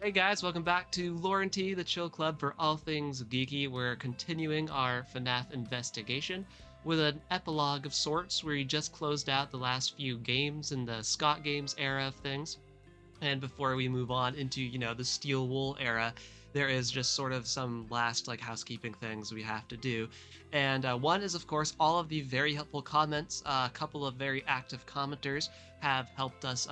Hey guys, welcome back to Lore and Tea, the chill club for all things geeky. We're continuing our FNAF investigation with an epilogue of sorts where we just closed out the last few games in the ScottGames era of things. And before we move on into, the Steel Wool era, there is just sort of some last housekeeping things we have to do. And one is, of course, all of the very helpful comments. A couple of very active commenters have helped us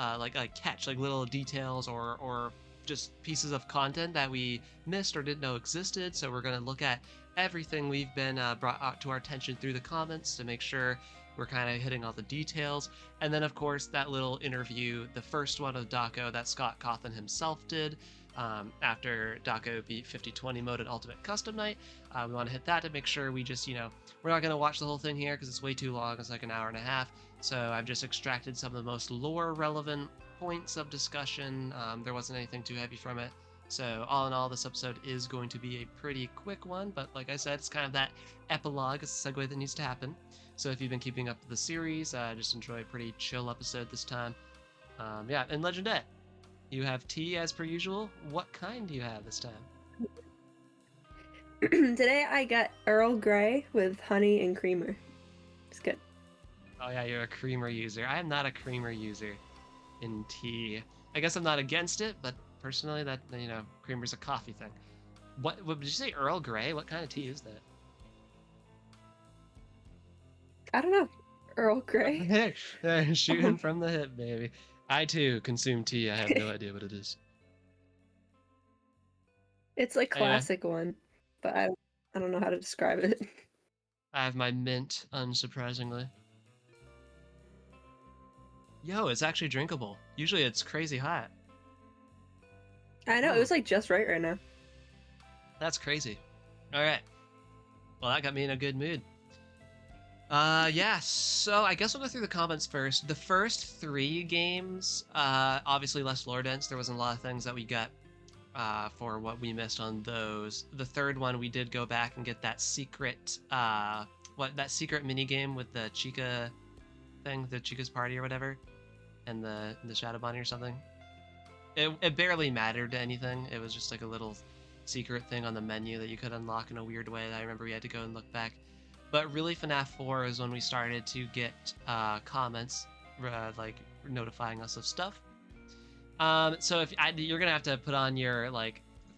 catch little details or just pieces of content that we missed or didn't know existed. So we're going to look at everything we've been brought out to our attention through the comments to make sure we're kind of hitting all the details. And then, of course, that little interview, the first one of Daco that Scott Cawthon himself did after Daco beat 50-20 mode at Ultimate Custom Night. We want to hit that to make sure we just, we're not going to watch the whole thing here because it's way too long. It's like an hour and a half. So I've just extracted some of the most lore relevant points of discussion. There wasn't anything too heavy from it. So all in all, this episode is going to be a pretty quick one, but like I said, it's kind of that epilogue, it's a segue that needs to happen. So if you've been keeping up with the series, just enjoy a pretty chill episode this time. Yeah, and Legendet, you have tea as per usual. What kind do you have this time? Today I got Earl Grey with honey and creamer. It's good. Oh yeah, you're a creamer user. I am not a creamer user in tea. I guess I'm not against it, but personally, that creamer's a coffee thing. What did you say? Earl Grey? What kind of tea is that? I don't know. Earl Grey. Shooting from the hip, baby. I too consume tea. I have no idea what it is. It's like classic one, but I don't know how to describe it. I have my mint, unsurprisingly. Yo, it's actually drinkable. Usually it's crazy hot. I know, it was like just right now. That's crazy. All right. Well, that got me in a good mood. Yeah, so I guess we'll go through the comments first. The first 3 games, obviously less lore dense. There wasn't a lot of things that we got for what we missed on those. The third one, we did go back and get that secret, that secret mini game with the Chica thing, the Chica's party or whatever, and the Shadow Bunny or something. It barely mattered to anything. It was just like a little secret thing on the menu that you could unlock in a weird way. I remember we had to go and look back. But really, FNAF 4 is when we started to get comments, notifying us of stuff. So you're gonna have to put on your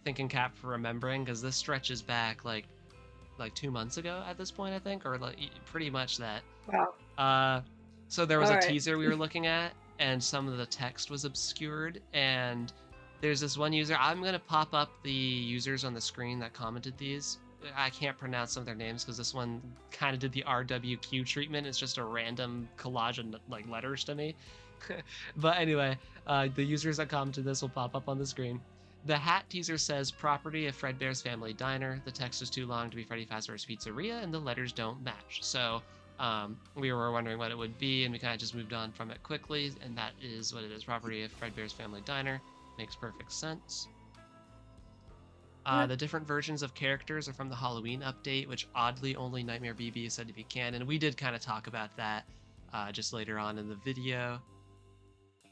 thinking cap for remembering, because this stretches back like 2 months ago at this point, I think, or pretty much that. Wow. So there was a teaser we were looking at, and some of the text was obscured, and there's this one user. I'm gonna pop up the users on the screen that commented these. I can't pronounce some of their names because this one kind of did the RWQ treatment. It's just a random collage of letters to me. But anyway, the users that commented this will pop up on the screen. The hat teaser says property of Fredbear's Family Diner. The text is too long to be Freddy Fazbear's Pizzeria, and the letters don't match. So we were wondering what it would be, and we kind of just moved on from it quickly, and that is what it is. Property of Fredbear's Family Diner. Makes perfect sense. The different versions of characters are from the Halloween update, which oddly only Nightmare BB is said to be canon. We did kind of talk about that just later on in the video.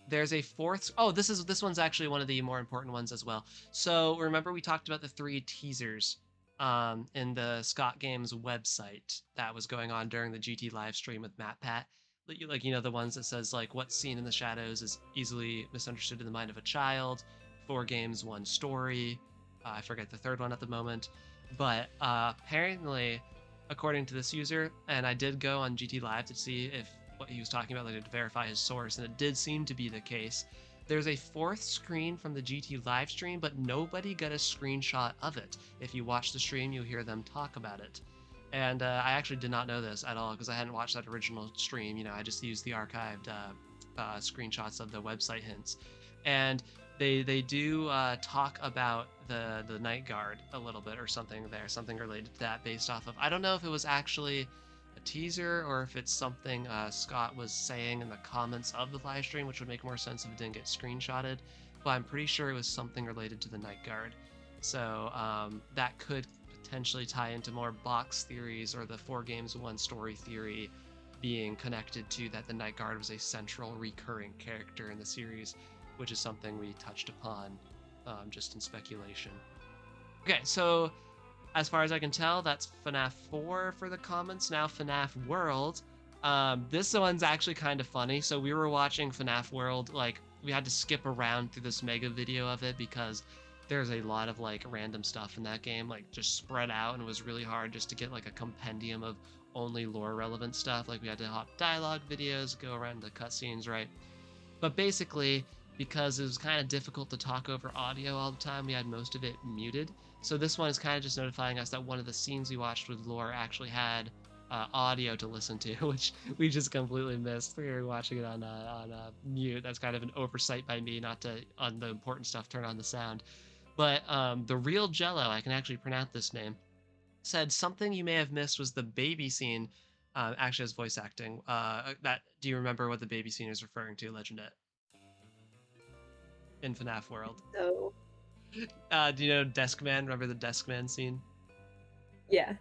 There's a fourth. Oh, this one's actually one of the more important ones as well. So remember we talked about the 3 teasers in the ScottGames website that was going on during the GT live stream with MatPat. The ones that says what's seen in the shadows is easily misunderstood in the mind of a child. 4 games, 1 story. I forget the third one at the moment, but apparently, according to this user, and I did go on GT Live to see if what he was talking about, to verify his source, and it did seem to be the case. There's a 4th screen from the GT live stream, but nobody got a screenshot of it. If you watch the stream, you'll hear them talk about it. And I actually did not know this at all because I hadn't watched that original stream. I just used the archived screenshots of the website hints. And they do talk about the Night Guard a little bit or something there, something related to that based off of, I don't know if it was actually a teaser or if it's something Scott was saying in the comments of the live stream, which would make more sense if it didn't get screenshotted, but I'm pretty sure it was something related to the Night Guard. So that could potentially tie into more box theories or the 4 games 1 story theory being connected to that the Night Guard was a central recurring character in the series, which is something we touched upon just in speculation. Okay, so as far as I can tell, that's FNAF 4 for the comments. Now FNAF World. This one's actually kind of funny. So we were watching FNAF World, like we had to skip around through this mega video of it because there's a lot of like random stuff in that game, like just spread out, and it was really hard just to get like a compendium of only lore relevant stuff. Like we had to hop dialogue videos, go around the cutscenes, right? But basically, because it was kind of difficult to talk over audio all the time, we had most of it muted. So this one is kind of just notifying us that one of the scenes we watched with lore actually had audio to listen to, which we just completely missed. We were watching it on mute. That's kind of an oversight by me, not to, on the important stuff, turn on the sound. But the real Jello, I can actually pronounce this name, said something you may have missed was the baby scene. Actually has voice acting. Do you remember what the baby scene is referring to, Legendet? In FNAF World. So. Do you know Deskman? Remember the Deskman scene? Yeah.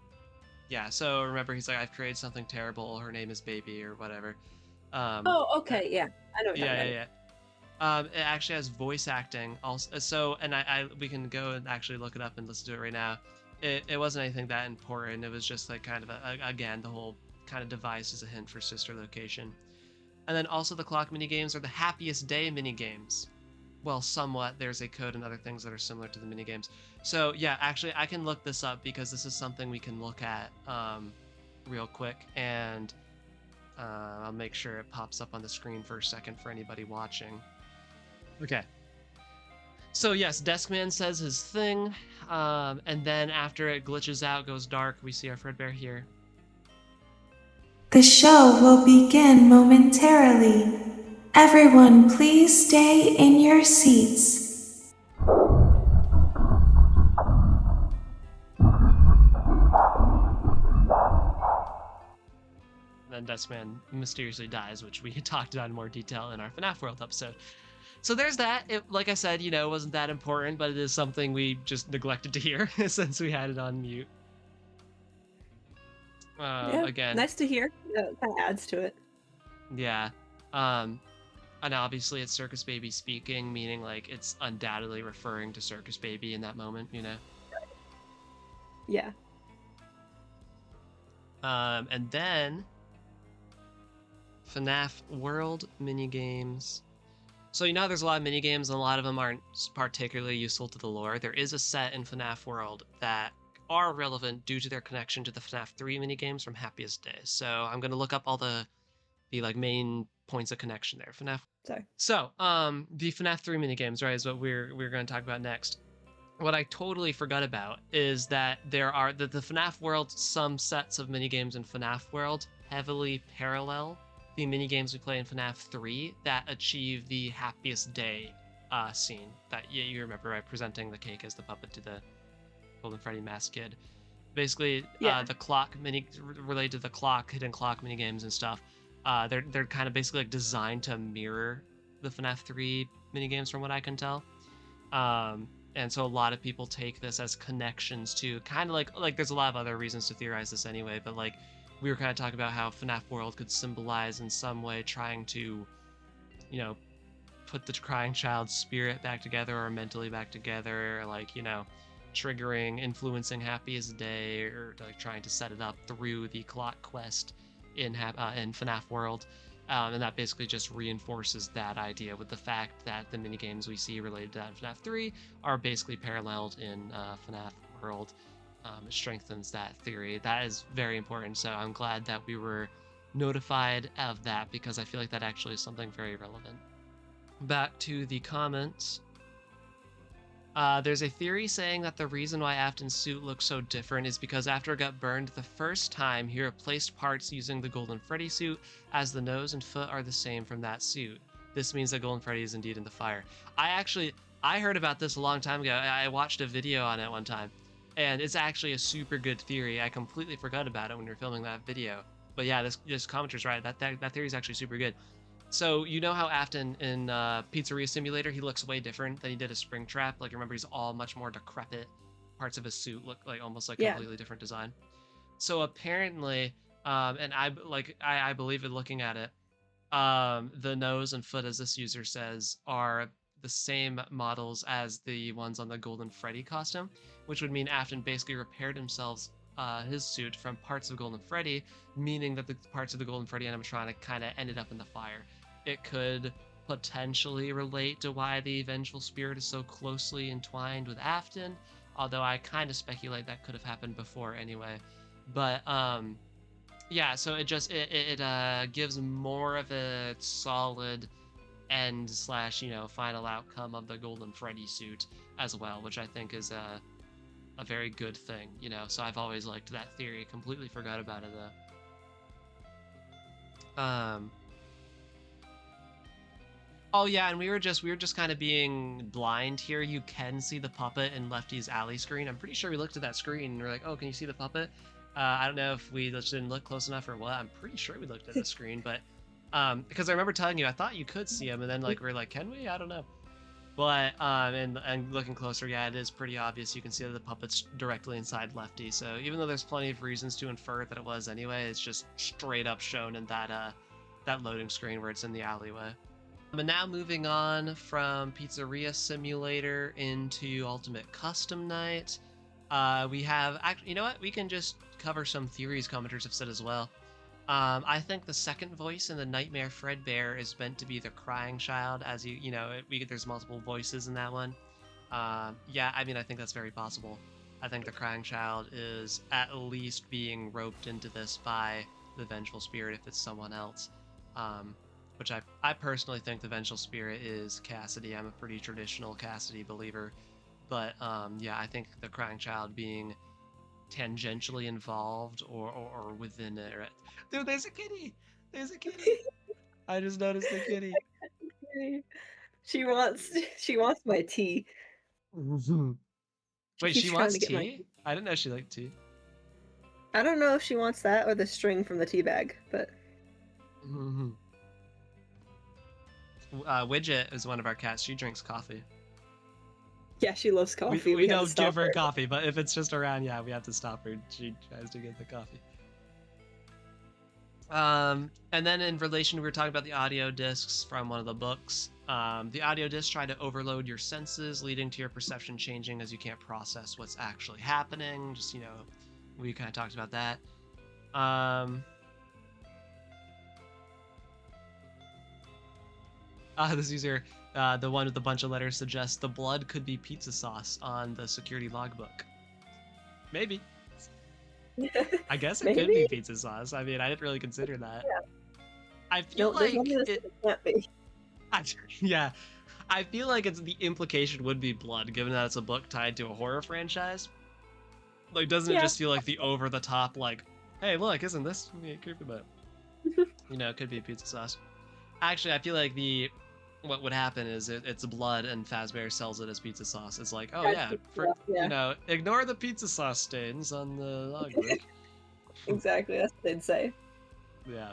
Yeah, so remember he's like, I've created something terrible, her name is Baby, or whatever. Oh, okay, yeah. I know what you're talking about. It actually has voice acting also. So, and we can go and actually look it up and listen to it right now. It wasn't anything that important. It was just like kind of again, the whole kind of device is a hint for sister location. And then also the clock mini games are the happiest day mini games. Well, somewhat. There's a code and other things that are similar to the mini games. So yeah, actually I can look this up because this is something we can look at real quick, and I'll make sure it pops up on the screen for a second for anybody watching. Okay. So yes, Deskman says his thing, and then after it glitches out, goes dark, we see our Fredbear here. The show will begin momentarily. Everyone, please stay in your seats. Then Deskman mysteriously dies, which we talked about in more detail in our FNAF World episode. So there's that. It, like I said, you know, it wasn't that important, but it is something we just neglected to hear since we had it on mute. Yeah, again, nice to hear. That kind of adds to it. Yeah. And obviously it's Circus Baby speaking, meaning like it's undoubtedly referring to Circus Baby in that moment, you know? Yeah. And then FNAF World minigames. So you know there's a lot of minigames, and a lot of them aren't particularly useful to the lore. There is a set in FNAF World that are relevant due to their connection to the FNAF 3 minigames from Happiest Days. So I'm gonna look up all the like main points of connection there. FNAF. Sorry. So the FNAF 3 minigames, right, is what we're gonna talk about next. What I totally forgot about is that there are the FNAF World, some sets of minigames in FNAF World heavily parallel the minigames we play in FNAF 3 that achieve the Happiest Day scene that you remember, right? Presenting the cake as the puppet to the Golden Freddy masked kid. Basically, the clock related to the clock, hidden clock minigames and stuff. They're kind of basically like designed to mirror the FNAF 3 minigames from what I can tell. And so a lot of people take this as connections to kind of like there's a lot of other reasons to theorize this anyway, but like we were kind of talking about how FNAF World could symbolize in some way trying to, you know, put the crying child's spirit back together or mentally back together, like, you know, triggering, influencing Happiest Day, or like trying to set it up through the clock quest in FNAF World. And that basically just reinforces that idea with the fact that the minigames we see related to FNAF 3 are basically paralleled in FNAF World. It strengthens that theory. That is very important, so I'm glad that we were notified of that because I feel like that actually is something very relevant. Back to the comments. There's a theory saying that the reason why Afton's suit looks so different is because after it got burned the first time, he replaced parts using the Golden Freddy suit, as the nose and foot are the same from that suit. This means that Golden Freddy is indeed in the fire. I heard about this a long time ago. I watched a video on it one time, and it's actually a super good theory. I completely forgot about it when we were filming that video. But yeah, this commenter's right. That theory is actually super good. So you know how Afton in Pizzeria Simulator, he looks way different than he did a Springtrap? Like, remember, he's all much more decrepit. Parts of his suit look like almost like completely different design. So apparently, and I believe it looking at it, the nose and foot, as this user says, are the same models as the ones on the Golden Freddy costume, which would mean Afton basically repaired his suit from parts of Golden Freddy, meaning that the parts of the Golden Freddy animatronic kind of ended up in the fire. It could potentially relate to why the Vengeful Spirit is so closely entwined with Afton, although I kind of speculate that could have happened before anyway. But yeah, so it just gives more of a solid end slash final outcome of the Golden Freddy suit as well, which I think is a very good thing, so I've always liked that theory. Completely forgot about it though. Oh yeah, and we were just kind of being blind here. You can see the puppet in Lefty's alley screen. I'm pretty sure we looked at that screen and we're like, oh, can you see the puppet? I don't know if we just didn't look close enough or what. I'm pretty sure we looked at the screen, but because I remember telling you I thought you could see him, and then we're like, can we? I don't know. But and looking closer, yeah, it is pretty obvious. You can see that the puppet's directly inside Lefty. So even though there's plenty of reasons to infer that it was anyway, it's just straight up shown in that loading screen where it's in the alleyway. But now moving on from Pizzeria Simulator into Ultimate Custom Night, we have actually, you know what? We can just cover some theories commenters have said as well. I think the second voice in the Nightmare Fredbear is meant to be the crying child, as there's multiple voices in that one. Yeah, I mean, I think that's very possible. I think the crying child is at least being roped into this by the Vengeful Spirit if it's someone else. Which I personally think the Vengeful Spirit is Cassidy. I'm a pretty traditional Cassidy believer. But yeah, I think the crying child being tangentially involved or within it. Dude, there's a kitty! There's a kitty! I just noticed the kitty. She wants my tea. Wait, she wants tea? I didn't know she liked tea. I don't know if she wants that or the string from the tea bag, but... Widget is one of our cats. She drinks coffee. Yeah, she loves coffee. We don't give her coffee, but if it's just around, yeah, we have to stop her. She tries to get the coffee. And then in relation, we were talking about the audio discs from one of the books. The audio discs try to overload your senses, leading to your perception changing as you can't process what's actually happening. Just, we kind of talked about that. This user, the one with the bunch of letters, suggests the blood could be pizza sauce on the security logbook. Maybe. I guess it could be pizza sauce. I mean, I didn't really consider that. Yeah. I feel like it can't be. Yeah, I feel like the implication would be blood, given that it's a book tied to a horror franchise. Like, doesn't it just feel like the over-the-top, like, hey, look, isn't this creepy? But it could be pizza sauce. Actually, I feel like what would happen is it's blood and Fazbear sells it as pizza sauce. It's like, oh yeah, ignore the pizza sauce stains on the logbook. Exactly, that's what they'd say. Yeah.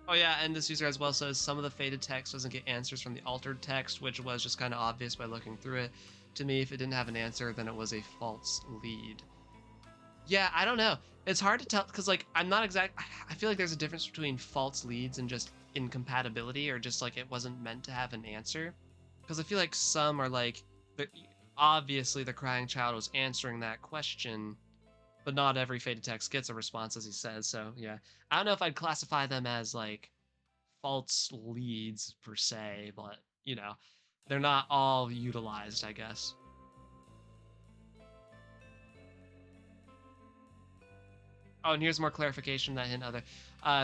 Oh yeah, and this user as well says some of the faded text doesn't get answers from the altered text, which was just kind of obvious by looking through it. To me, if it didn't have an answer, then it was a false lead. Yeah, I don't know. It's hard to tell because I'm not exact. I feel like there's a difference between false leads and just incompatibility, or just it wasn't meant to have an answer. Because I feel like some are obviously the crying child was answering that question, but not every faded text gets a response as he says. So yeah, I don't know if I'd classify them as false leads per se, but they're not all utilized, I guess. Oh, and here's more clarification that hint other.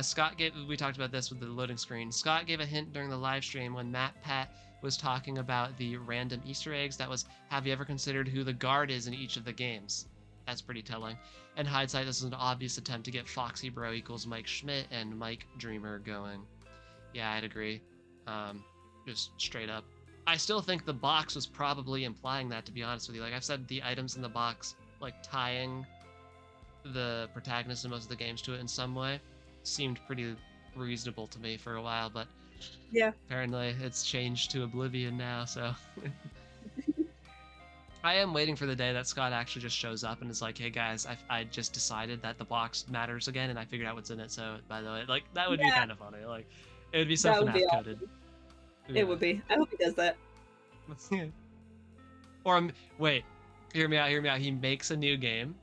Scott we talked about this with the loading screen. Scott gave a hint during the live stream when Matt Pat was talking about the random Easter eggs. That was, have you ever considered who the guard is in each of the games? That's pretty telling. In hindsight, this is an obvious attempt to get Foxy Bro equals Mike Schmidt and Mike Dreamer going. Yeah, I'd agree. Just straight up. I still think the box was probably implying that, to be honest with you. I've said, the items in the box, tying the protagonist in most of the games to it in some way, seemed pretty reasonable to me for a while, but yeah, apparently it's changed to oblivion now, so I am waiting for the day that Scott actually just shows up and is like, "Hey guys, I just decided that the box matters again, and I figured out what's in it. So by the way, like that would be Yeah, kind of funny. Like, it would be so that would be FNAF coded. awesome. It Yeah. would be. I hope he does that. Or wait, hear me out. Hear me out. He makes a new game,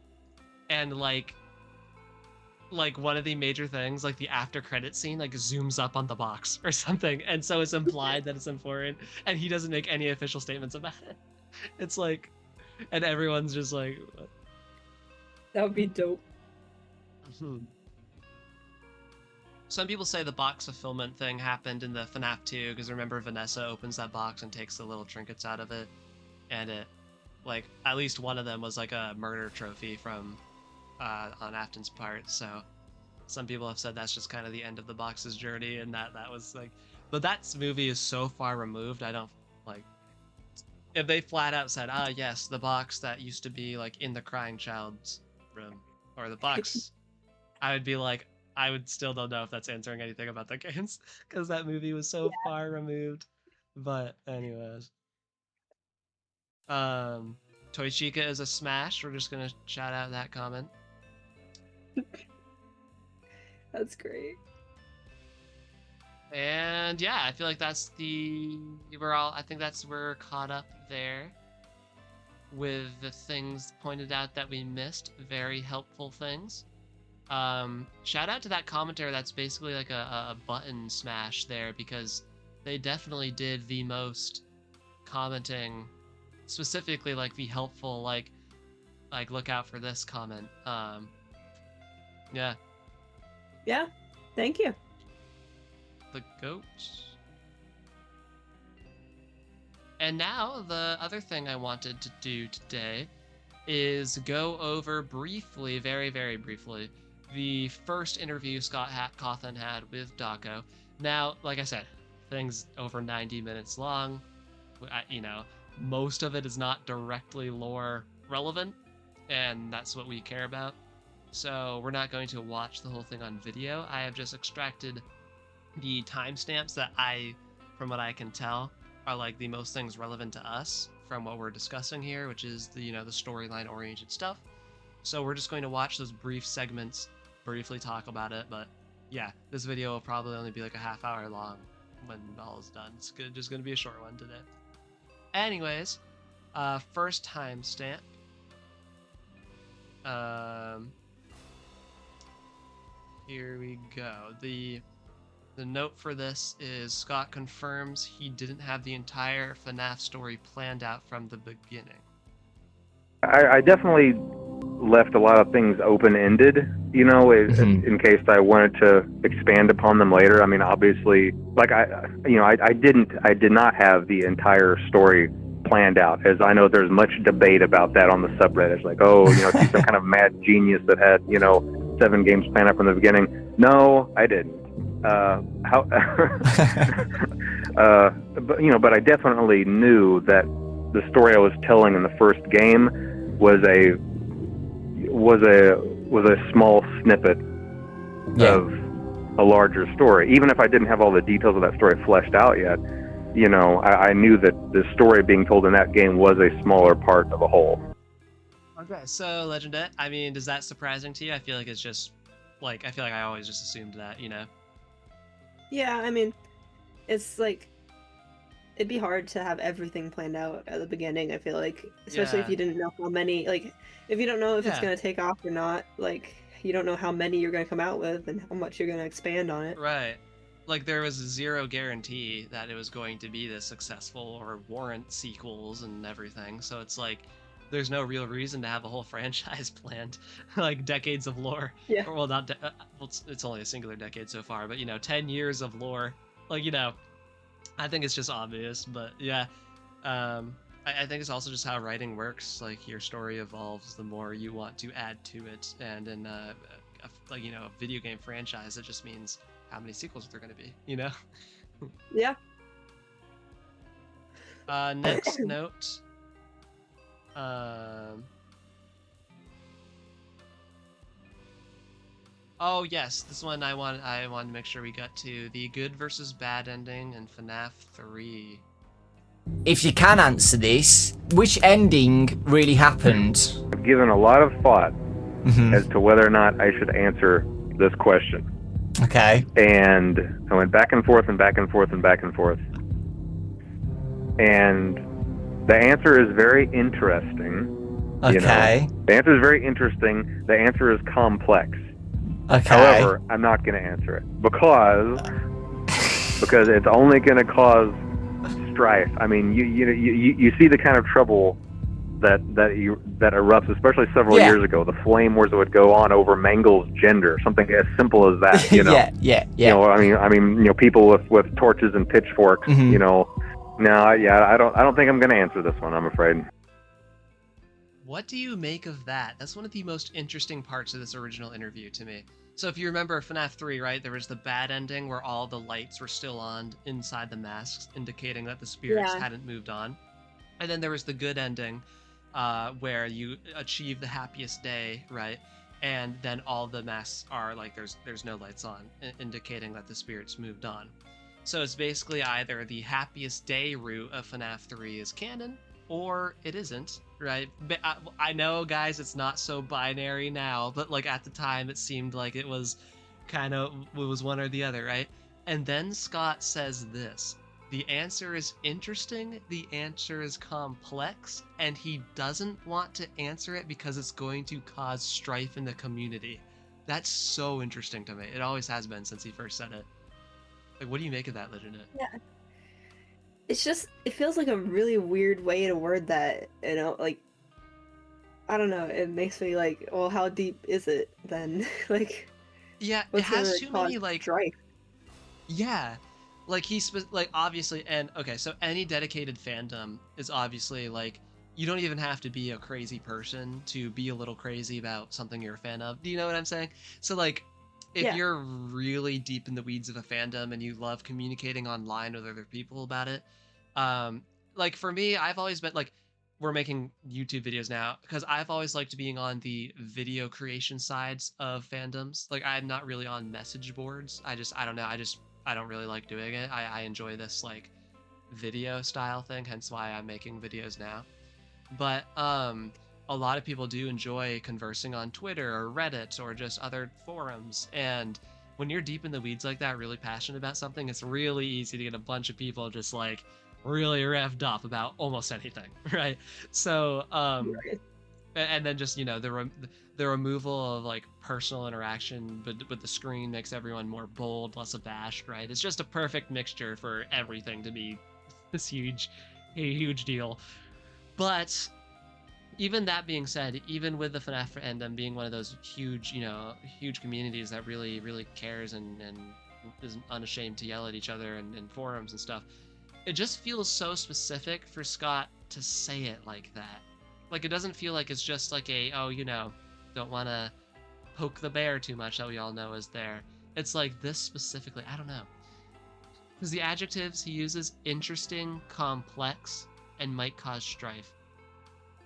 and like one of the major things, like the after credit scene, like zooms up on the box or something, and so it's implied that it's important, and he doesn't make any official statements about it. It's like, and everyone's just like, what? That would be dope. Some people say the box fulfillment thing happened in the FNAF 2, because remember Vanessa opens that box and takes the little trinkets out of it, and it, like, at least one of them was like a murder trophy from on Afton's part. So some people have said that's just kind of the end of the box's journey, and that was like, but that movie is so far removed. I don't like if they flat out said, "Ah, yes, the box that used to be like in the crying child's room," or the box, I would be like, I would still don't know if that's answering anything about the games, because that movie was so far removed. But anyways, Toy Chica is a smash. We're just gonna shout out that comment. That's great. And yeah, I feel like that's I think we're caught up there with the things pointed out that we missed. Very helpful things. Shout out to that commenter that's basically like a button smash there, because they definitely did the most commenting, specifically like the helpful, like look out for this comment. Yeah. Yeah. Thank you. The goat. And now the other thing I wanted to do today is go over briefly, very, very briefly, the first interview Scott Cawthon had with Daco. Now, like I said, thing's over 90 minutes long. You know, most of it is not directly lore relevant, and that's what we care about. So we're not going to watch the whole thing on video. I have just extracted the timestamps that from what I can tell, are like the most things relevant to us from what we're discussing here, which is the the storyline oriented stuff. So we're just going to watch those brief segments, briefly talk about it. But yeah, this video will probably only be like a half hour long when all is done. It's just gonna be a short one today. Anyways, first timestamp. Here we go. The note for this is Scott confirms he didn't have the entire FNAF story planned out from the beginning. I definitely left a lot of things open-ended, in case I wanted to expand upon them later. I mean, obviously, like I did not have the entire story planned out, as I know there's much debate about that on the subreddit. Like, he's some kind of mad genius that had, 7 games planned out from the beginning. No, I didn't. But I definitely knew that the story I was telling in the first game was a small snippet of a larger story. Even if I didn't have all the details of that story fleshed out yet, I knew that the story being told in that game was a smaller part of a whole. Okay, so Legendet, I mean, is that surprising to you? I feel like it's just like I always just assumed that, Yeah, I mean, it's like, it'd be hard to have everything planned out at the beginning, I feel like. Especially if you didn't know how many, like, if you don't know if it's going to take off or not, like, you don't know how many you're going to come out with and how much you're going to expand on it. Right. Like, there was zero guarantee that it was going to be this successful or warrant sequels and everything. So it's like, there's no real reason to have a whole franchise planned, like decades of lore. Yeah. Or, well, not, it's only a singular decade so far, but 10 years of lore. Like, I think it's just obvious, but yeah. I think it's also just how writing works. Like, your story evolves the more you want to add to it, and in a video game franchise, it just means how many sequels there are going to be, Yeah. Next note. Oh yes, this one I wanted to make sure we got to the good versus bad ending in FNAF 3. if you can answer this, which ending really happened? I've given a lot of thought as to whether or not I should answer this question. Okay. And I went back and forth and back and forth and back and forth. And the answer is very interesting. Okay. You know? The answer is very interesting. The answer is complex. Okay. However, I'm not going to answer it because it's only going to cause strife. I mean, you see the kind of trouble that erupts, especially several years ago. The flame wars that would go on over Mangel's gender, something as simple as that. You know. yeah. You know, I mean, you know, people with torches and pitchforks. You know. No, I don't think I'm going to answer this one, I'm afraid. What do you make of that? That's one of the most interesting parts of this original interview to me. So if you remember FNAF 3, right, there was the bad ending where all the lights were still on inside the masks, indicating that the spirits hadn't moved on. And then there was the good ending where you achieve the happiest day, right? And then all the masks are like, there's no lights on, indicating that the spirits moved on. So it's basically either the happiest day route of FNAF 3 is canon, or it isn't, right? But I know, guys, it's not so binary now, but like at the time it seemed like it was one or the other, right? And then Scott says this: the answer is interesting, the answer is complex, and he doesn't want to answer it because it's going to cause strife in the community. That's so interesting to me. It always has been since he first said it. Like, what do you make of that, Legendet? Yeah. It's just, it feels like a really weird way to word that, you know, like, I don't know, it makes me like, well, how deep is it then? Like, yeah, it has too many, like, strife. Yeah, like, like, obviously, and, okay, so any dedicated fandom is obviously, like, you don't even have to be a crazy person to be a little crazy about something you're a fan of. Do you know what I'm saying? So, like, if you're really deep in the weeds of a fandom and you love communicating online with other people about it, like for me, I've always been like, we're making YouTube videos now because I've always liked being on the video creation sides of fandoms. Like, I'm not really on message boards. I don't know. I don't really like doing it. I enjoy this like video style thing, hence why I'm making videos now. But a lot of people do enjoy conversing on Twitter or Reddit or just other forums. And when you're deep in the weeds like that, really passionate about something, it's really easy to get a bunch of people just like really revved up about almost anything, right? So, and then just, you know, the removal of like personal interaction with the screen makes everyone more bold, less abashed, right? It's just a perfect mixture for everything to be this huge deal. But even that being said, even with the FNAF fandom being one of those huge, you know, huge communities that really, really cares and is unashamed to yell at each other in forums and stuff, it just feels so specific for Scott to say it like that. Like, it doesn't feel like it's just like a, oh, you know, don't want to poke the bear too much that we all know is there. It's like this specifically, I don't know. Because the adjectives he uses, interesting, complex, and might cause strife.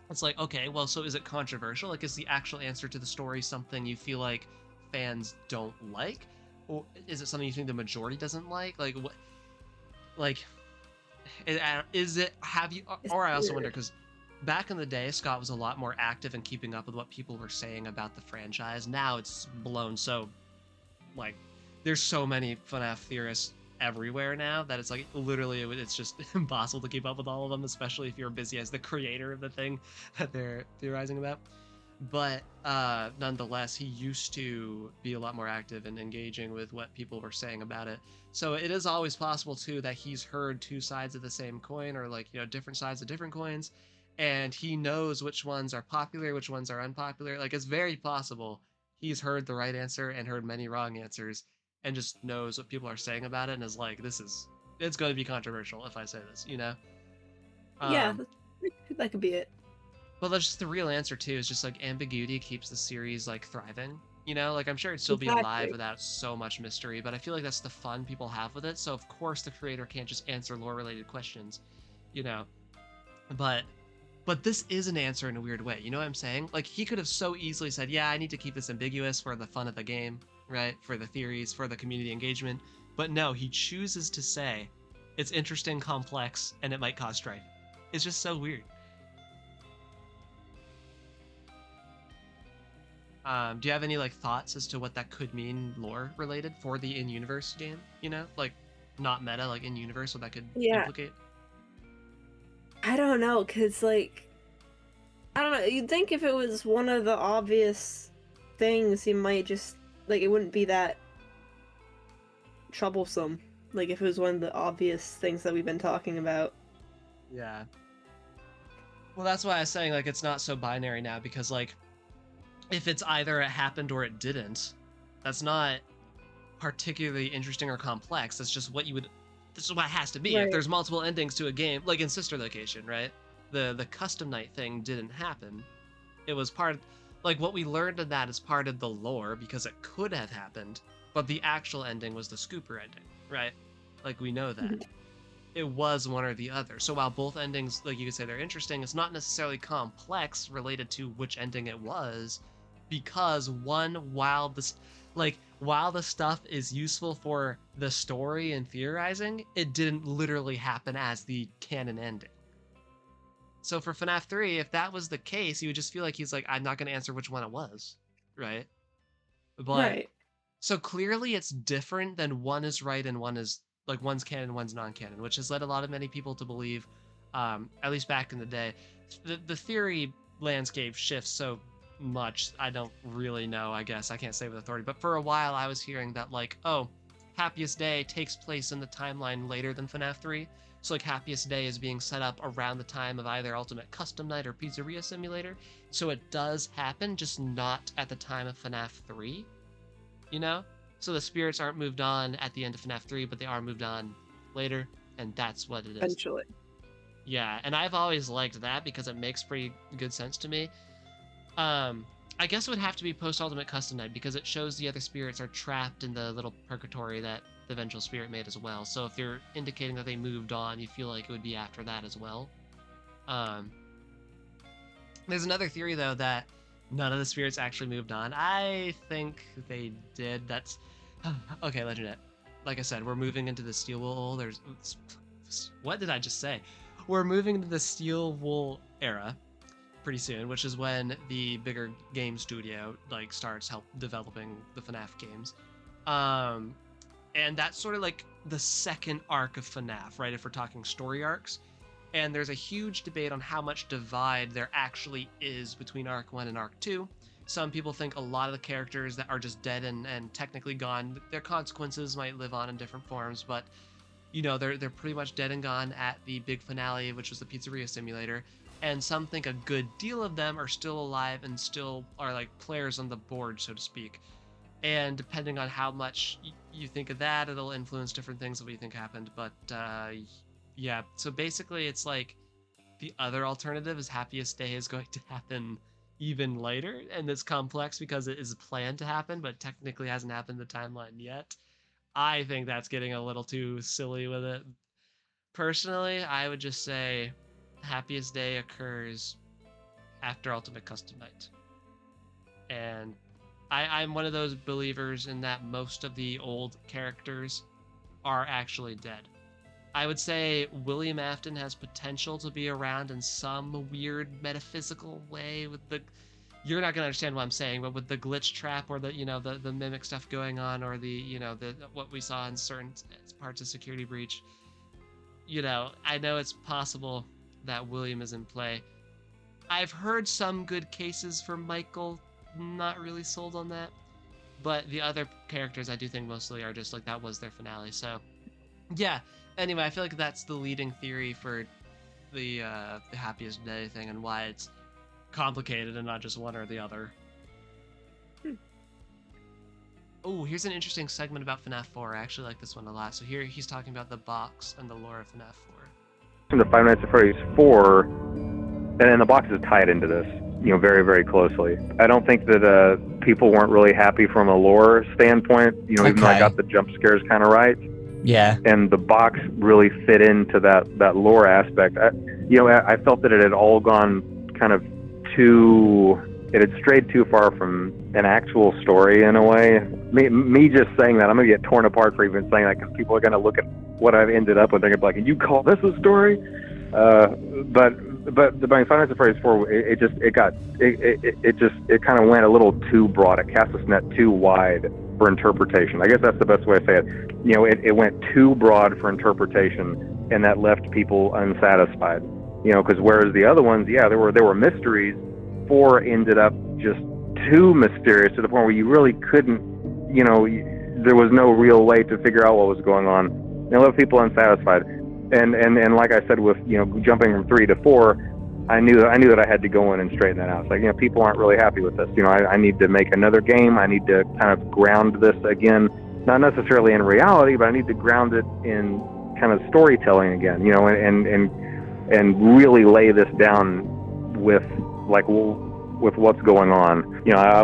It's like, okay, well, so is it controversial? Like, is the actual answer to the story something you feel like fans don't like? Or is it something you think the majority doesn't like? Like, what? Like, is it, have you, or I also wonder, because back in the day, Scott was a lot more active in keeping up with what people were saying about the franchise. Now it's blown so, like, there's so many FNAF theorists everywhere now that it's like literally it's just impossible to keep up with all of them, especially if you're busy as the creator of the thing that they're theorizing about. But nonetheless, he used to be a lot more active and engaging with what people were saying about it. So it is always possible too that he's heard two sides of the same coin, or like, you know, different sides of different coins, and he knows which ones are popular, which ones are unpopular. Like, it's very possible he's heard the right answer and heard many wrong answers, and just knows what people are saying about it and is like, it's going to be controversial if I say this, you know? Yeah, that could be it. But that's just the real answer too, is just like ambiguity keeps the series like thriving, you know? Like, I'm sure it'd still be alive without so much mystery, but I feel like that's the fun people have with it. So of course the creator can't just answer lore related questions, you know? But this is an answer in a weird way, you know what I'm saying? Like, he could have so easily said, yeah, I need to keep this ambiguous for the fun of the game, right? For the theories, for the community engagement. But no, he chooses to say, It's interesting, complex, and it might cause strife. It's just so weird. Do you have any like thoughts as to what that could mean lore related for the in-universe game? You know, like not meta, like in-universe, what that could implicate? I don't know, cause like, I don't know. You'd think if it was one of the obvious things, you might just like it wouldn't be that troublesome. Like if it was one of the obvious things that we've been talking about. Yeah. Well, that's why I was saying like it's not so binary now, because like if it's either it happened or it didn't, that's not particularly interesting or complex. That's just what you would. This is what it has to be. Right. If there's multiple endings to a game, like in Sister Location, right? The custom night thing didn't happen. It was part, like what we learned in that is part of the lore because it could have happened, but the actual ending was the Scooper ending, right? Like we know that. It was one or the other. So while both endings, like you could say they're interesting, it's not necessarily complex related to which ending it was, because one, while the stuff is useful for the story and theorizing, it didn't literally happen as the canon ending. So for FNAF 3, if that was the case, you would just feel like he's like, I'm not going to answer which one it was, right? But Right. So clearly it's different than one is right and one is like one's canon, one's non-canon, which has led many people to believe, at least back in the day, the theory landscape shifts so much. I don't really know, I guess. I can't say with authority, but for a while I was hearing that like, oh, Happiest Day takes place in the timeline later than FNAF 3. So like Happiest Day is being set up around the time of either Ultimate Custom Night or Pizzeria Simulator. So it does happen, just not at the time of FNAF 3, you know? So the spirits aren't moved on at the end of FNAF 3, but they are moved on later, and that's what it is. Eventually. Yeah, and I've always liked that because it makes pretty good sense to me. I guess it would have to be post-Ultimate Custom Night because it shows the other spirits are trapped in the little purgatory that the Vengeful Spirit made as well. So if you're indicating that they moved on, you feel like it would be after that as well. There's another theory, though, that none of the spirits actually moved on. I think they did. That's... Okay, Legendet. Like I said, we're moving into the Steel Wool. What did I just say? We're moving into the Steel Wool era pretty soon, which is when the bigger game studio like starts developing the FNAF games. And that's sort of like the second arc of FNAF, right? If we're talking story arcs. And there's a huge debate on how much divide there actually is between Arc 1 and Arc 2. Some people think a lot of the characters that are just dead and technically gone, their consequences might live on in different forms, but you know, they're pretty much dead and gone at the big finale, which was the Pizzeria Simulator. And some think a good deal of them are still alive and still are like players on the board, so to speak. And depending on how much you think of that, it'll influence different things of what you think happened. But yeah, so basically it's like the other alternative is Happiest Day is going to happen even later, and it's complex because it is planned to happen, but technically hasn't happened in the timeline yet. I think that's getting a little too silly with it. Personally, I would just say Happiest Day occurs after Ultimate Custom Night. And I'm one of those believers in that most of the old characters are actually dead. I would say William Afton has potential to be around in some weird metaphysical way with the... You're not going to understand what I'm saying, but with the glitch trap or the, you know, the mimic stuff going on, or the, you know, the what we saw in certain parts of Security Breach. You know, I know it's possible that William is in play. I've heard some good cases for Michael, not really sold on that. But the other characters I do think mostly are just like that was their finale. So, yeah. Anyway, I feel like that's the leading theory for the Happiest Day thing and why it's complicated and not just one or the other. Oh, here's an interesting segment about FNAF 4. I actually like this one a lot. So here he's talking about the box and the lore of FNAF 4. In the Five Nights at Freddy's 4, and the box is tied into this, you know, very, very closely. I don't think that people weren't really happy from a lore standpoint, you know, even though I got the jump scares kind of right. Yeah. And the box really fit into that lore aspect. I felt that it had all gone kind of it had strayed too far from an actual story in a way. Me just saying that, I'm going to get torn apart for even saying that, because people are going to look at what I've ended up with. They're gonna be like, you call this a story? But the Final Fantasy Phrase 4, it kind of went a little too broad. It cast its net too wide for interpretation. I guess that's the best way to say it. You know, it went too broad for interpretation, and that left people unsatisfied. You know, because whereas the other ones, yeah, there were mysteries. 4 ended up just too mysterious to the point where you really couldn't, you know, there was no real way to figure out what was going on. And it left people unsatisfied. And like I said, with, you know, jumping from 3 to 4, I knew that I had to go in and straighten that out. It's like, you know, people aren't really happy with this. You know, I need to make another game. I need to kind of ground this again, not necessarily in reality, but I need to ground it in kind of storytelling again. You know, and really lay this down with with what's going on. You know, I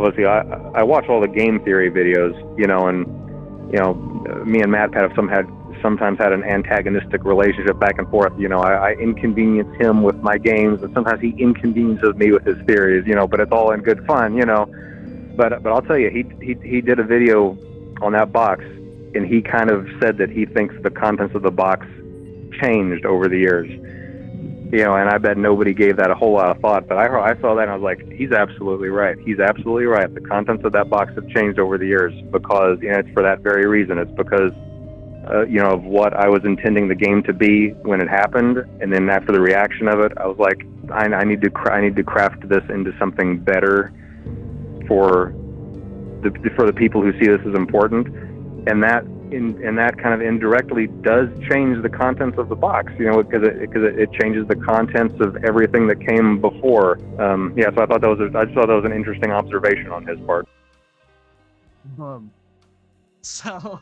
watch all the game theory videos. You know, and you know, me and Matt have sometimes had an antagonistic relationship back and forth. You know, I inconvenience him with my games, and sometimes he inconveniences me with his theories. You know, but it's all in good fun. You know, but I'll tell you, he did a video on that box, and he kind of said that he thinks the contents of the box changed over the years. You know, and I bet nobody gave that a whole lot of thought, but I saw that and I was like, he's absolutely right. He's absolutely right. The contents of that box have changed over the years because, you know, it's for that very reason. It's because, you know, of what I was intending the game to be when it happened, and then after the reaction of it, I was like, I need to craft this into something better for the people who see this as important, and that kind of indirectly does change the contents of the box, you know, because it changes the contents of everything that came before. Yeah, so I just thought that was an interesting observation on his part. So,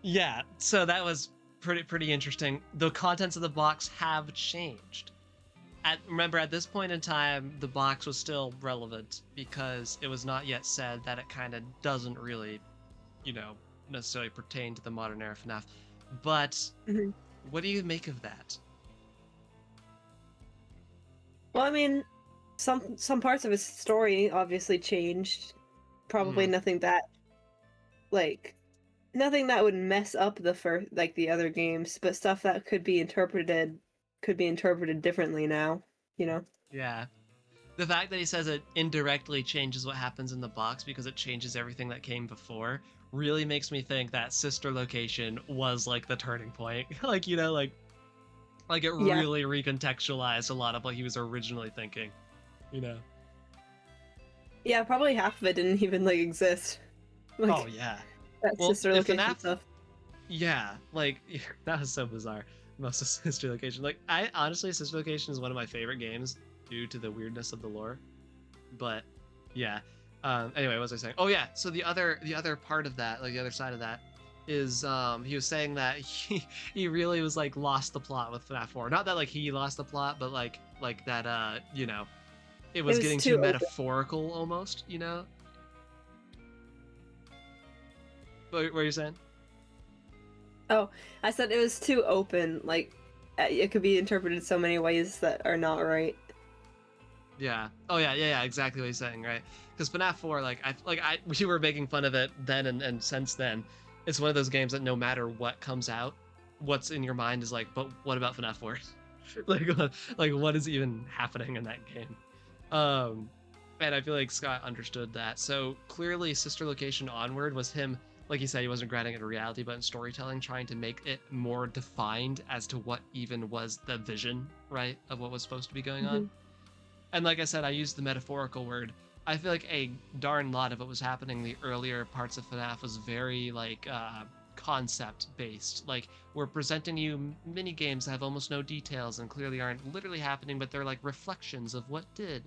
yeah, so that was pretty interesting. The contents of the box have changed. Remember, at this point in time, the box was still relevant because it was not yet said that it kind of doesn't really, you know, necessarily pertain to the modern era FNAF. But what do you make of that? Well, I mean, some parts of his story obviously changed. Probably nothing that would mess up the other games, but stuff that could be interpreted differently now, you know? Yeah. The fact that he says it indirectly changes what happens in the box because it changes everything that came before really makes me think that sister location was like the turning point. Like, you know, like it really recontextualized a lot of what he was originally thinking, you know? Yeah, probably half of it didn't even like exist. Like, oh yeah. That sister location FNAF, stuff. Yeah, like that was so bizarre. Most of sister location. Like, I honestly, sister location is one of my favorite games due to the weirdness of the lore. But yeah. Anyway, what was I saying? Oh yeah, so the other part of that, like the other side of that, is he was saying that he really was like lost the plot with FNAF 4. Not that like he lost the plot, but like that you know, it was getting too metaphorical almost, you know? What were you saying? Oh, I said it was too open, like it could be interpreted so many ways that are not right. Yeah. Oh yeah, exactly what he's saying, right? Because FNAF 4, we were making fun of it then and since then, it's one of those games that no matter what comes out, what's in your mind is like, but what about FNAF 4? like what is even happening in that game? And I feel like Scott understood that. So clearly, Sister Location Onward was him, like he said, he wasn't grounding it in reality, but in storytelling, trying to make it more defined as to what even was the vision, right, of what was supposed to be going on. And like I said, I used the metaphorical word. I feel like a darn lot of what was happening in the earlier parts of FNAF was very, like, concept-based. Like, we're presenting you mini games that have almost no details and clearly aren't literally happening, but they're, like, reflections of what did.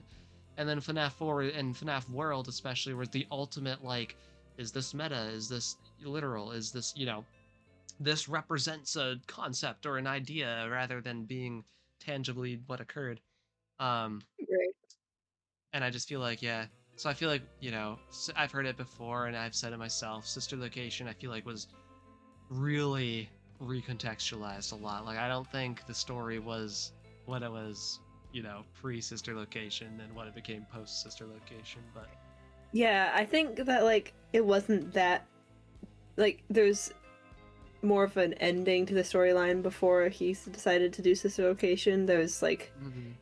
And then FNAF 4 and FNAF World, especially, was the ultimate, like, is this meta? Is this literal? Is this, you know, this represents a concept or an idea rather than being tangibly what occurred. Right. And I just feel like, yeah. So I feel like, you know, I've heard it before and I've said it myself. Sister Location, I feel like, was really recontextualized a lot. Like, I don't think the story was what it was, you know, pre-Sister Location and what it became post-Sister Location, but... Yeah, I think that, like, it wasn't that... Like, there's more of an ending to the storyline before he decided to do Sister Location. There was like,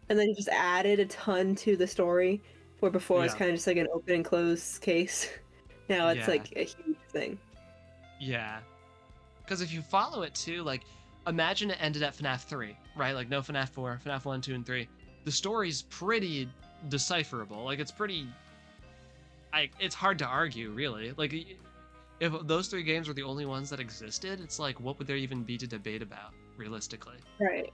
and then he just added a ton to the story, where before it's kind of just like an open and close case. Now it's like a huge thing. Yeah. Because if you follow it too, like, imagine it ended at FNAF 3, right? Like, no FNAF 4, FNAF 1, 2, and 3. The story's pretty decipherable. Like, it's pretty... it's hard to argue, really. Like, if those 3 games were the only ones that existed, it's like, what would there even be to debate about, realistically? Right.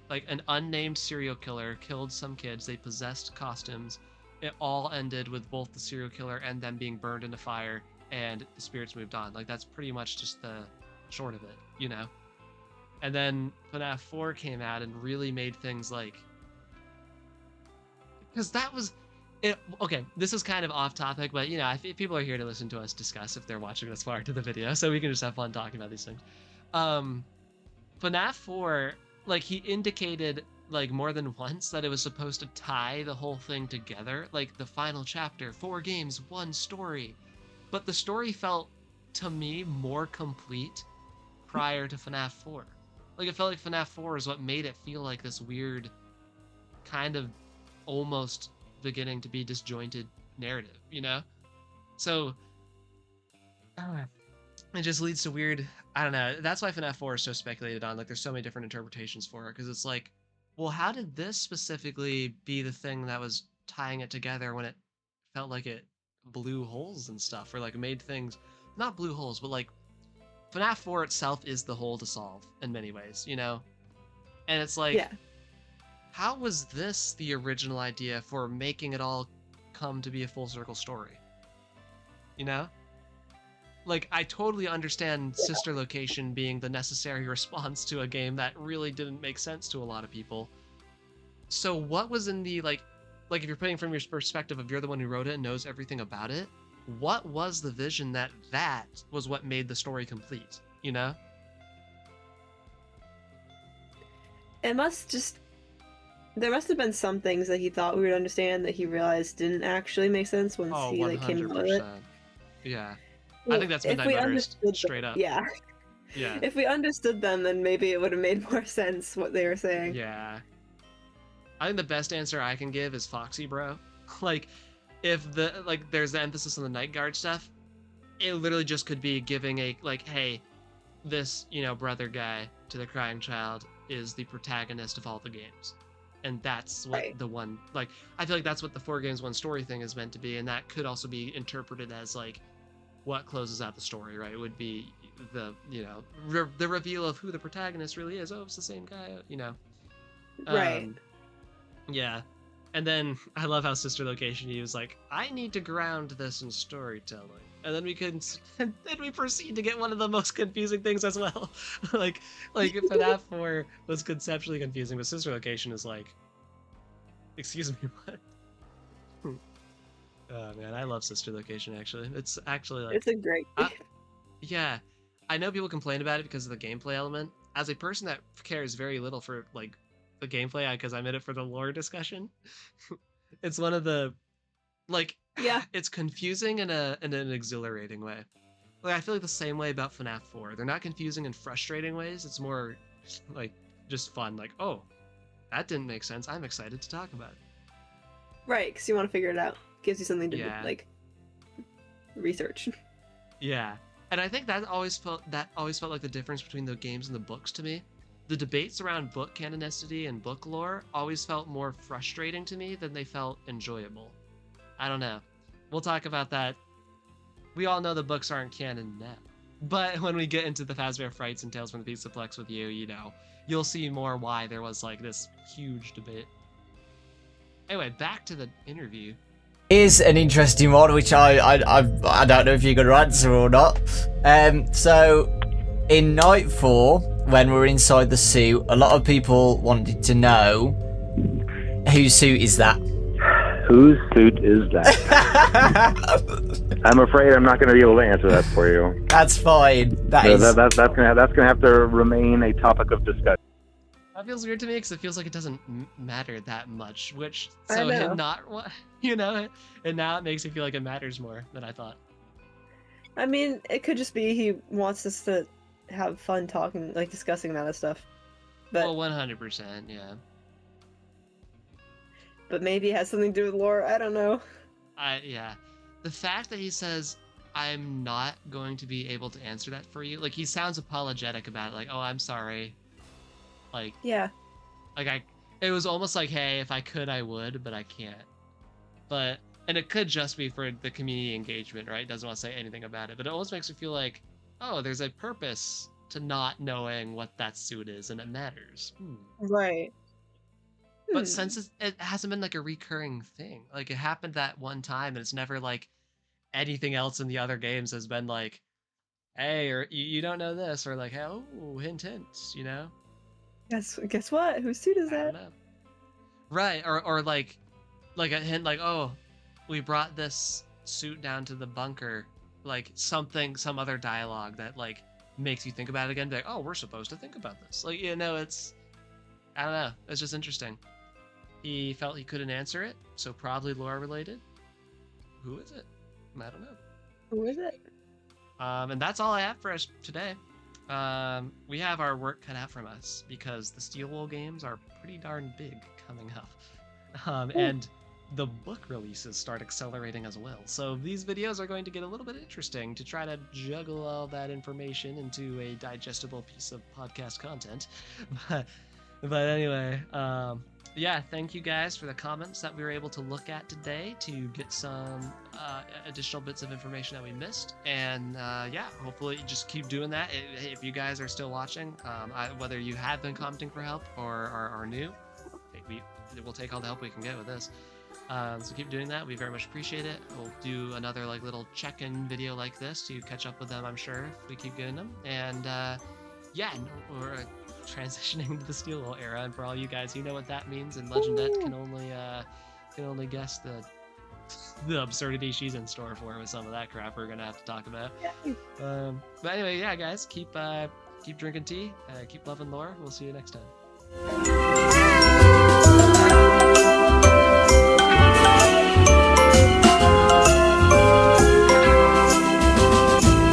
Like, an unnamed serial killer killed some kids, they possessed costumes. It all ended with both the serial killer and them being burned in a fire, and the spirits moved on. Like, that's pretty much just the short of it, you know? And then FNAF 4 came out and really made things like... Because that was... Okay, this is kind of off topic, but, you know, if people are here to listen to us discuss if they're watching this far into the video, so we can just have fun talking about these things. FNAF 4, like, he indicated, like, more than once that it was supposed to tie the whole thing together. Like, the final chapter, 4 games, 1 story. But the story felt, to me, more complete prior to FNAF 4. Like, it felt like FNAF 4 is what made it feel like this weird, kind of almost beginning to be disjointed narrative, you know? So, it just leads to weird, I don't know, that's why FNAF 4 is so speculated on. Like, there's so many different interpretations for it, because it's like, well, how did this specifically be the thing that was tying it together when it felt like it blew holes and stuff, or like made things, not blew holes, but like, FNAF 4 itself is the hole to solve in many ways, you know? And it's like, how was this the original idea for making it all come to be a full circle story? You know? Like, I totally understand Sister Location being the necessary response to a game that really didn't make sense to a lot of people. So what was in the, like if you're putting from your perspective of you're the one who wrote it and knows everything about it, what was the vision that was what made the story complete, you know? There must have been some things that he thought we would understand that he realized didn't actually make sense once he like came to it. Yeah. I think that's Midnight Motorist, straight up. Yeah. Yeah. If we understood them, then maybe it would have made more sense what they were saying. Yeah. I think the best answer I can give is Foxy Bro. Like, if there's the emphasis on the night guard stuff, it literally just could be giving a, like, hey, this, you know, brother guy to the crying child is the protagonist of all the games. And that's what the one, like, I feel like that's what the 4 games, 1 story thing is meant to be, and that could also be interpreted as, like, what closes out the story, right? It would be the, you know, the reveal of who the protagonist really is. Oh, it's the same guy, you know? Right. Yeah. And then I love how Sister Location, he was like, I need to ground this in storytelling. And then we proceed to get one of the most confusing things as well. like FNAF 4 was conceptually confusing, but Sister Location is like, excuse me, what? Oh man, I love Sister Location, actually. It's actually like... It's a great game. Yeah. I know people complain about it because of the gameplay element. As a person that cares very little for, like, the gameplay, because I'm in it for the lore discussion, it's one of the, like, it's confusing in an exhilarating way. Like, I feel like the same way about FNAF 4. They're not confusing in frustrating ways. It's more, like, just fun. Like, oh, that didn't make sense. I'm excited to talk about it. Right, because you want to figure it out. Gives you something to like research. Yeah, and I think that always felt like the difference between the games and the books to me. The debates around book canonicity and book lore always felt more frustrating to me than they felt enjoyable. I don't know. We'll talk about that. We all know the books aren't canon now, but when we get into the Fazbear Frights and Tales from the Pizzaplex with you, you know, you'll see more why there was like this huge debate. Anyway, back to the interview. Here's an interesting one, which I don't know if you're going to answer or not. So, in Night 4, when we're inside the suit, a lot of people wanted to know, whose suit is that? Whose suit is that? I'm afraid I'm not going to be able to answer that for you. That's fine. That's gonna have to remain a topic of discussion. That feels weird to me because it feels like it doesn't matter that much, which, so him not, you know, and now it makes me feel like it matters more than I thought. I mean, it could just be he wants us to have fun talking, like discussing that stuff. But Well, 100%, yeah. but maybe it has something to do with lore. I don't know. Yeah. The fact that he says, I'm not going to be able to answer that for you, like, he sounds apologetic about it, like, oh, I'm sorry. Like, Yeah. It was almost like, hey, if I could, I would, but I can't. But, and it could just be for the community engagement, right? Doesn't want to say anything about it, but it almost makes me feel like, oh, there's a purpose to not knowing what that suit is, and it matters. Right. But since it hasn't been like a recurring thing, like it happened that one time, and it's never like anything else in the other games has been like, hey, or you don't know this, or like, oh, hint, hint, you know? Guess what? Whose suit is I don't that? know. Right, or like a hint, like, oh, we brought this suit down to the bunker, like something, some other dialogue that like makes you think about it again, be like, oh, we're supposed to think about this. Like, you know, it's, I don't know, it's just interesting. He felt he couldn't answer it, so probably lore related. Who is it? I don't know. Who is it? And that's all I have for us today. We have our work cut out from us because the Steel Wool games are pretty darn big coming up. And the book releases start accelerating as well. So these videos are going to get a little bit interesting to try to juggle all that information into a digestible piece of podcast content. But anyway, yeah, thank you guys for the comments that we were able to look at today to get some additional bits of information that we missed. And yeah, hopefully just keep doing that. If you guys are still watching, whether you have been commenting for help or are new, we'll take all the help we can get with this. So keep doing that. We very much appreciate it. We'll do another like little check-in video like this to catch up with them, I'm sure, if we keep getting them. And yeah, we're transitioning into the Steel Wool era, and for all you guys who know what that means, and Legendet can only guess the absurdity she's in store for with some of that crap we're gonna have to talk about. But anyway, yeah, guys, keep drinking tea, keep loving lore. We'll see you next time.